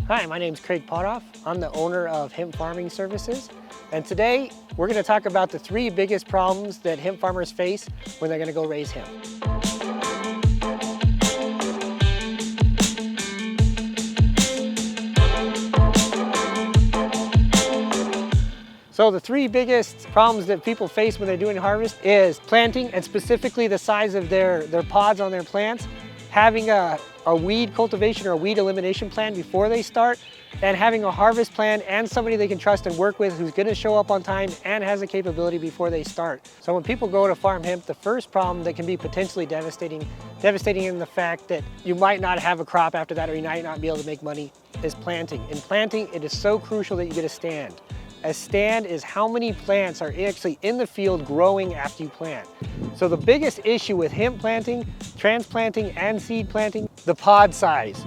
Hi, my name is Craig Potoff. I'm the owner of Hemp Farming Services. And today we're going to talk about the 3 biggest problems that hemp farmers face when they're going to go raise hemp. So the 3 biggest problems that people face when they're doing harvest is planting, and specifically the size of their pods on their plants, having a weed cultivation or a weed elimination plan before they start, and having a harvest plan and somebody they can trust and work with who's going to show up on time and has the capability before they start. So when people go to farm hemp, the first problem that can be potentially devastating in the fact that you might not have a crop after that, or you might not be able to make money, is planting. In planting, it is so crucial that you get a stand. A stand is how many plants are actually in the field growing after you plant. So the biggest issue with hemp planting, transplanting, and seed planting, the pod size.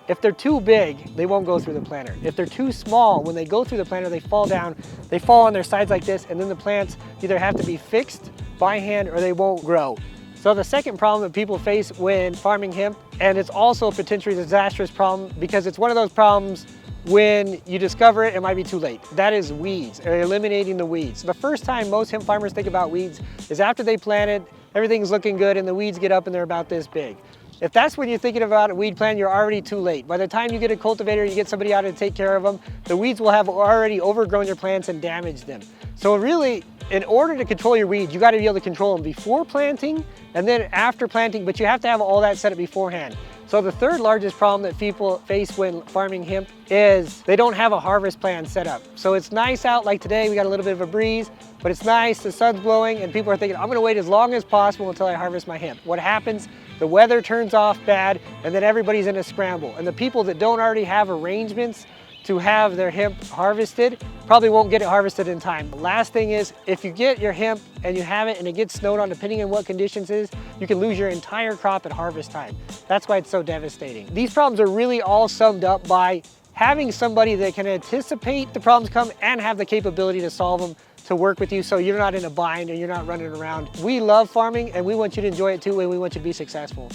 If they're too big, they won't go through the planter. If they're too small, when they go through the planter, they fall down, they fall on their sides like this, and then the plants either have to be fixed by hand or they won't grow. So the second problem that people face when farming hemp, and it's also a potentially disastrous problem because it's one of those problems when you discover it, it might be too late. That is weeds, or eliminating the weeds. The first time most hemp farmers think about weeds is after they planted, everything's looking good, and the weeds get up and they're about this big. If that's when you're thinking about a weed plan, you're already too late. By the time you get a cultivator, you get somebody out to take care of them, the weeds will have already overgrown your plants and damaged them. So really, in order to control your weeds, you got to be able to control them before planting and then after planting, but you have to have all that set up beforehand. So the third largest problem that people face when farming hemp is they don't have a harvest plan set up. So it's nice out, like today, we got a little bit of a breeze, but it's nice, the sun's blowing, and people are thinking, I'm gonna wait as long as possible until I harvest my hemp. What happens? The weather turns off bad, and then everybody's in a scramble. And the people that don't already have arrangements to have their hemp harvested probably won't get it harvested in time. The last thing is, if you get your hemp and you have it and it gets snowed on, depending on what conditions is, you can lose your entire crop at harvest time. That's why it's so devastating. These problems are really all summed up by having somebody that can anticipate the problems come and have the capability to solve them, to work with you so you're not in a bind and you're not running around. We love farming and we want you to enjoy it too, and we want you to be successful.